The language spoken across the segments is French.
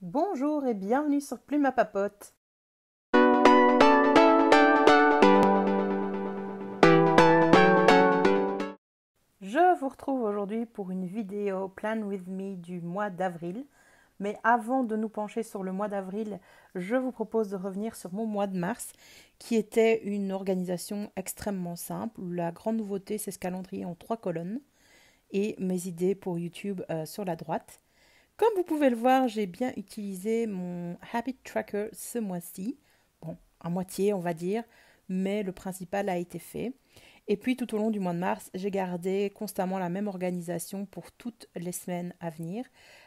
Bonjour et bienvenue sur Plume à Papote. Je vous retrouve aujourd'hui pour une vidéo Plan With Me du mois d'avril. Mais avant de nous pencher sur le mois d'avril, je vous propose de revenir sur mon mois de mars, qui était une organisation extrêmement simple. La grande nouveauté, c'est ce calendrier en 3 colonnes et mes idées pour YouTube sur la droite. Comme vous pouvez le voir, j'ai bien utilisé mon Habit Tracker ce mois-ci. Bon, à moitié, on va dire, mais le principal a été fait. Et puis, tout au long du mois de mars, j'ai gardé constamment la même organisation pour toutes les semaines à venir,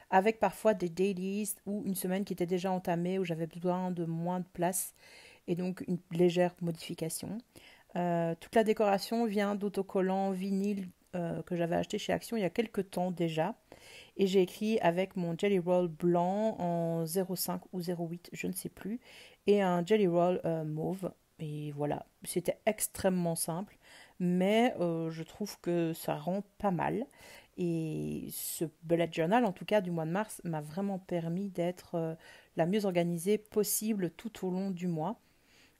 avec parfois des dailies ou une semaine qui était déjà entamée où j'avais besoin de moins de place et donc une légère modification. Toute la décoration vient d'autocollants vinyle que j'avais acheté chez Action il y a quelques temps déjà. Et j'ai écrit avec mon Jelly Roll blanc en 0,5 ou 0,8, je ne sais plus, et un Jelly Roll mauve. Et voilà, c'était extrêmement simple, mais je trouve que ça rend pas mal. Et ce bullet journal, en tout cas du mois de mars, m'a vraiment permis d'être la mieux organisée possible tout au long du mois.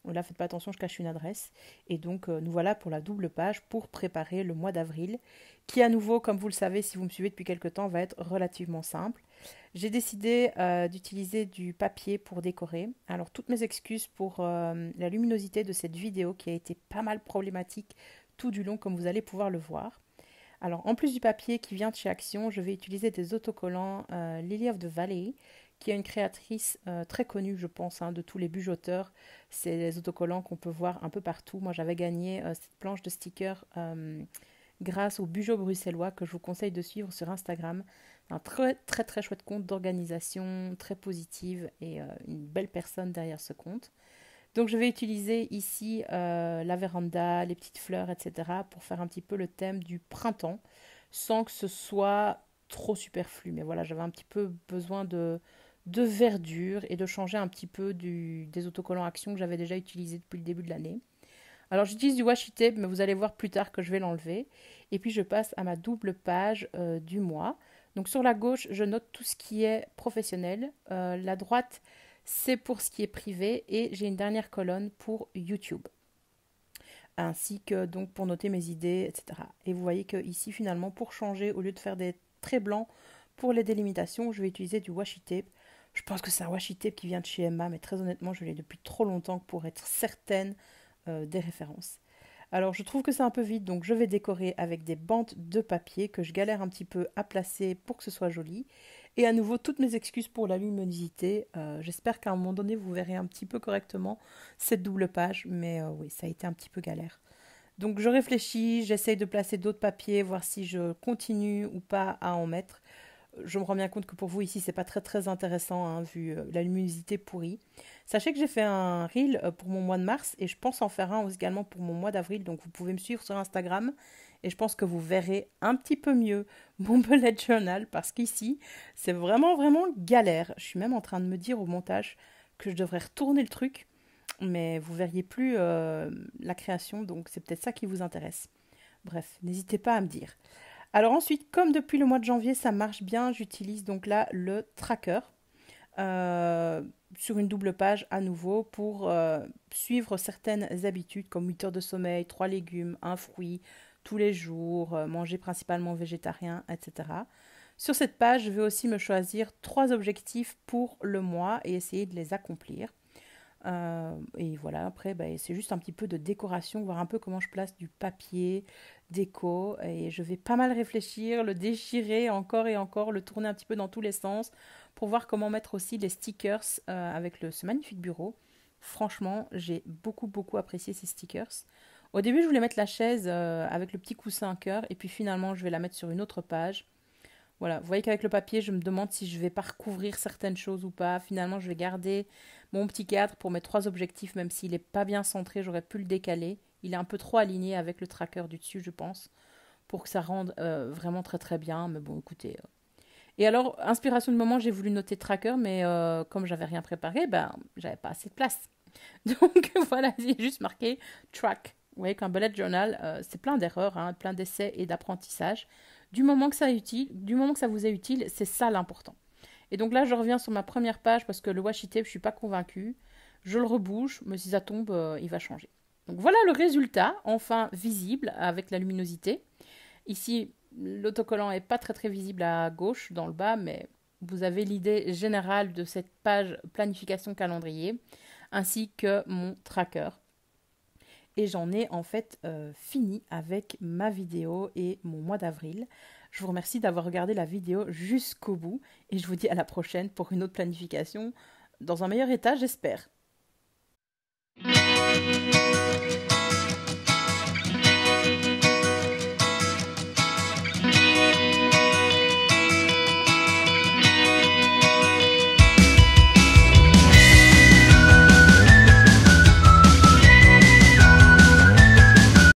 Là, faites pas attention, je cache une adresse. Et donc, nous voilà pour la double page pour préparer le mois d'avril, qui à nouveau, comme vous le savez, si vous me suivez depuis quelques temps, va être relativement simple. J'ai décidé d'utiliser du papier pour décorer. Alors, toutes mes excuses pour la luminosité de cette vidéo qui a été pas mal problématique tout du long, comme vous allez pouvoir le voir. Alors, en plus du papier qui vient de chez Action, je vais utiliser des autocollants Lily of the Valley, qui est une créatrice très connue, je pense, de tous les bujoteurs. C'est des autocollants qu'on peut voir un peu partout. Moi, j'avais gagné cette planche de stickers grâce au Bugeot bruxellois que je vous conseille de suivre sur Instagram. Un très très très chouette compte d'organisation, très positive et une belle personne derrière ce compte. Donc je vais utiliser ici la véranda, les petites fleurs, etc. pour faire un petit peu le thème du printemps sans que ce soit trop superflu. Mais voilà, j'avais un petit peu besoin de verdure et de changer un petit peu des autocollants Action que j'avais déjà utilisés depuis le début de l'année. Alors j'utilise du washi tape, mais vous allez voir plus tard que je vais l'enlever. Et puis je passe à ma double page du mois. Donc sur la gauche, je note tout ce qui est professionnel. La droite, c'est pour ce qui est privé. Et j'ai une dernière colonne pour YouTube. Ainsi que donc pour noter mes idées, etc. Et vous voyez que ici finalement, pour changer, au lieu de faire des traits blancs pour les délimitations, je vais utiliser du washi tape. Je pense que c'est un washi tape qui vient de chez Emma, mais très honnêtement, je l'ai depuis trop longtemps pour être certaine des références. Alors je trouve que c'est un peu vide, donc je vais décorer avec des bandes de papier que je galère un petit peu à placer pour que ce soit joli. Et à nouveau, toutes mes excuses pour la luminosité. J'espère qu'à un moment donné, vous verrez un petit peu correctement cette double page, mais oui, ça a été un petit peu galère. Donc je réfléchis, j'essaye de placer d'autres papiers, voir si je continue ou pas à en mettre. Je me rends bien compte que pour vous ici, c'est pas très très intéressant vu la luminosité pourrie. Sachez que j'ai fait un reel pour mon mois de mars et je pense en faire un également pour mon mois d'avril. Donc vous pouvez me suivre sur Instagram et je pense que vous verrez un petit peu mieux mon bullet journal parce qu'ici, c'est vraiment vraiment galère. Je suis même en train de me dire au montage que je devrais retourner le truc, mais vous verriez plus la création, donc c'est peut-être ça qui vous intéresse. Bref, n'hésitez pas à me dire. Alors ensuite, comme depuis le mois de janvier, ça marche bien, j'utilise donc là le tracker euh, sur une double page à nouveau pour suivre certaines habitudes comme 8 heures de sommeil, 3 légumes, un fruit tous les jours, manger principalement végétarien, etc. Sur cette page, je vais aussi me choisir 3 objectifs pour le mois et essayer de les accomplir. Et voilà, après, c'est juste un petit peu de décoration, voir un peu comment je place du papier, déco. Et je vais pas mal réfléchir, le déchirer encore et encore, le tourner un petit peu dans tous les sens pour voir comment mettre aussi les stickers avec ce magnifique bureau. Franchement, j'ai beaucoup, beaucoup apprécié ces stickers. Au début, je voulais mettre la chaise avec le petit coussin cœur et puis finalement, je vais la mettre sur une autre page. Voilà, vous voyez qu'avec le papier, je me demande si je vais pas recouvrir certaines choses ou pas. Finalement, je vais garder mon petit cadre pour mes 3 objectifs, même s'il n'est pas bien centré, j'aurais pu le décaler. Il est un peu trop aligné avec le tracker du dessus, je pense, pour que ça rende vraiment très très bien. Mais bon, écoutez. Et alors, inspiration du moment, j'ai voulu noter tracker, mais comme j'avais rien préparé, j'avais pas assez de place. Donc voilà, j'ai juste marqué track. Vous voyez qu'un bullet journal, c'est plein d'erreurs, plein d'essais et d'apprentissage. Du moment que ça est utile, du moment que ça vous est utile, c'est ça l'important. Et donc là, je reviens sur ma première page parce que le washi tape, je ne suis pas convaincue. Je le rebouge, mais si ça tombe, il va changer. Donc voilà le résultat, enfin visible avec la luminosité. Ici, l'autocollant n'est pas très visible à gauche dans le bas, mais vous avez l'idée générale de cette page planification calendrier, ainsi que mon tracker. Et j'en ai en fait fini avec ma vidéo et mon mois d'avril. Je vous remercie d'avoir regardé la vidéo jusqu'au bout et je vous dis à la prochaine pour une autre planification dans un meilleur état, j'espère.